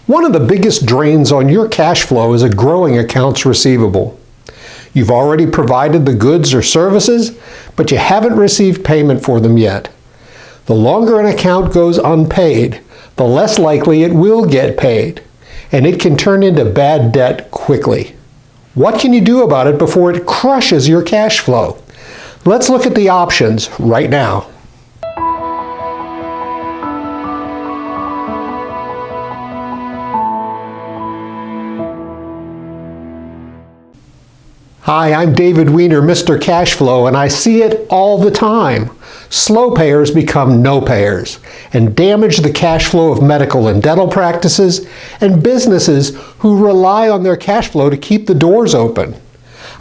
One of the biggest drains on your cash flow is a growing accounts receivable. You've already provided the goods or services, but you haven't received payment for them yet. The longer an account goes unpaid, the less likely it will get paid, and it can turn into bad debt quickly. What can you do about it before it crushes your cash flow? Let's look at the options right now. Hi, I'm David Weiner, Mr. Cashflow, and I see it all the time. Slow payers become no payers and damage the cash flow of medical and dental practices and businesses who rely on their cash flow to keep the doors open.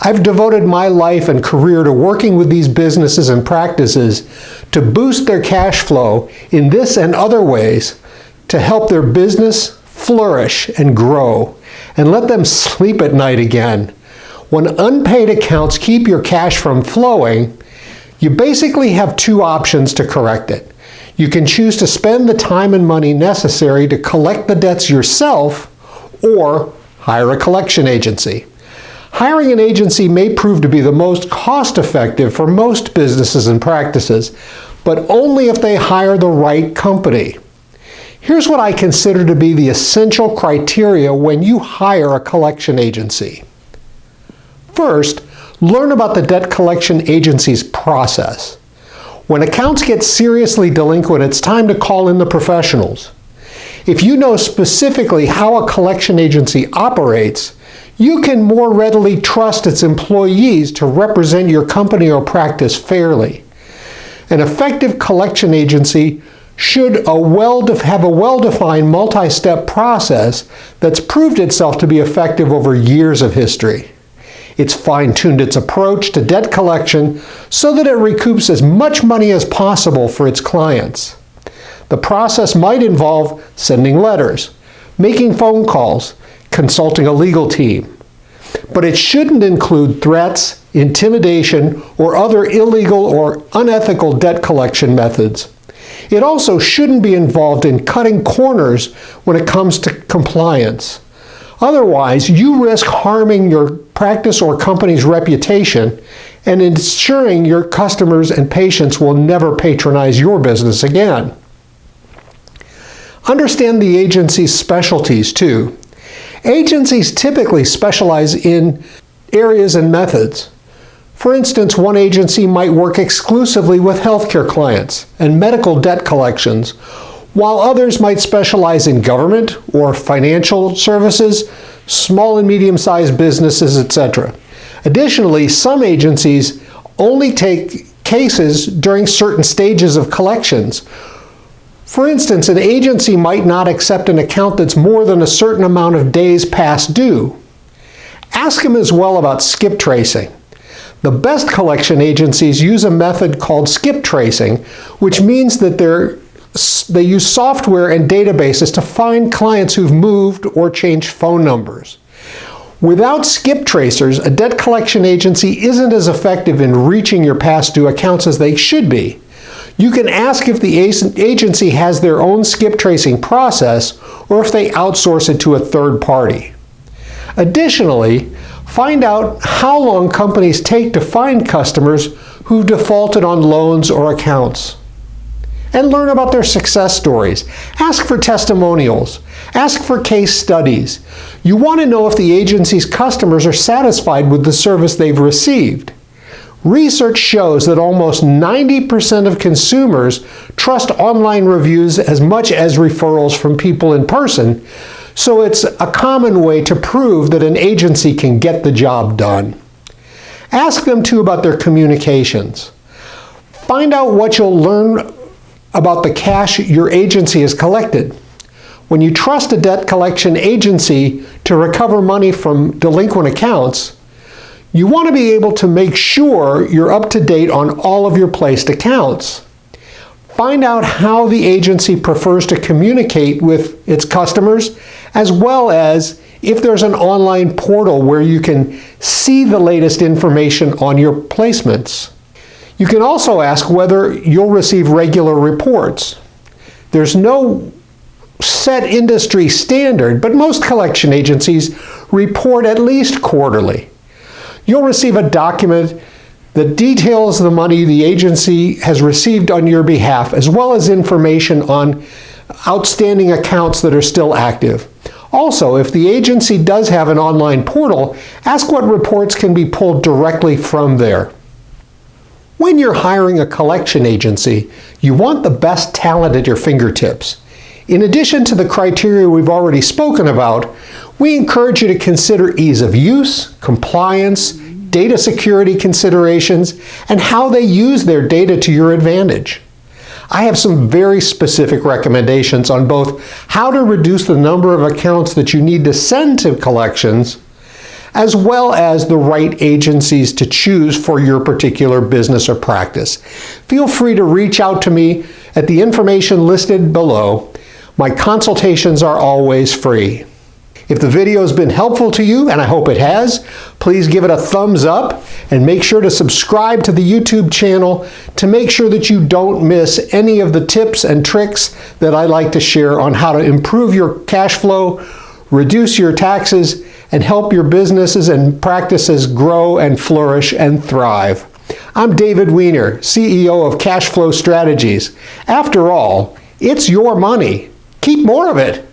I've devoted my life and career to working with these businesses and practices to boost their cash flow in this and other ways to help their business flourish and grow and let them sleep at night again. When unpaid accounts keep your cash from flowing, you basically have two options to correct it. You can choose to spend the time and money necessary to collect the debts yourself, or hire a collection agency. Hiring an agency may prove to be the most cost-effective for most businesses and practices, but only if they hire the right company. Here's what I consider to be the essential criteria when you hire a collection agency. First, learn about the debt collection agency's process. When accounts get seriously delinquent, it's time to call in the professionals. If you know specifically how a collection agency operates, you can more readily trust its employees to represent your company or practice fairly. An effective collection agency should have a well-defined multi-step process that's proved itself to be effective over years of history. It's fine-tuned its approach to debt collection so that it recoups as much money as possible for its clients. The process might involve sending letters, making phone calls, consulting a legal team. But it shouldn't include threats, intimidation, or other illegal or unethical debt collection methods. It also shouldn't be involved in cutting corners when it comes to compliance. Otherwise, you risk harming your practice or company's reputation and ensuring your customers and patients will never patronize your business again. Understand the agency's specialties too. Agencies typically specialize in areas and methods. For instance, one agency might work exclusively with healthcare clients and medical debt collections, while others might specialize in government or financial services, small and medium-sized businesses, etc. Additionally, some agencies only take cases during certain stages of collections. For instance, an agency might not accept an account that's more than a certain amount of days past due. Ask them as well about skip tracing. The best collection agencies use a method called skip tracing, which means that they use software and databases to find clients who've moved or changed phone numbers. Without skip tracers, a debt collection agency isn't as effective in reaching your past due accounts as they should be. You can ask if the agency has their own skip tracing process or if they outsource it to a third party. Additionally, find out how long companies take to find customers who've defaulted on loans or accounts. And learn about their success stories. Ask for testimonials. Ask for case studies. You want to know if the agency's customers are satisfied with the service they've received. Research shows that almost 90% of consumers trust online reviews as much as referrals from people in person, so it's a common way to prove that an agency can get the job done. Ask them too about their communications. Find out what you'll learn about the cash your agency has collected. When you trust a debt collection agency to recover money from delinquent accounts, you want to be able to make sure you're up to date on all of your placed accounts. Find out how the agency prefers to communicate with its customers, as well as if there's an online portal where you can see the latest information on your placements. You can also ask whether you'll receive regular reports. There's no set industry standard, but most collection agencies report at least quarterly. You'll receive a document that details the money the agency has received on your behalf, as well as information on outstanding accounts that are still active. Also, if the agency does have an online portal, ask what reports can be pulled directly from there. When you're hiring a collection agency, you want the best talent at your fingertips. In addition to the criteria we've already spoken about, we encourage you to consider ease of use, compliance, data security considerations, and how they use their data to your advantage. I have some very specific recommendations on both how to reduce the number of accounts that you need to send to collections, as well as the right agencies to choose for your particular business or practice. Feel free to reach out to me at the information listed below. My consultations are always free. If the video has been helpful to you, and I hope it has, please give it a thumbs up and make sure to subscribe to the YouTube channel to make sure that you don't miss any of the tips and tricks that I like to share on how to improve your cash flow, reduce your taxes, and help your businesses and practices grow and flourish and thrive. I'm David Weiner, CEO of Cash Flow Strategies. After all, it's your money. Keep more of it.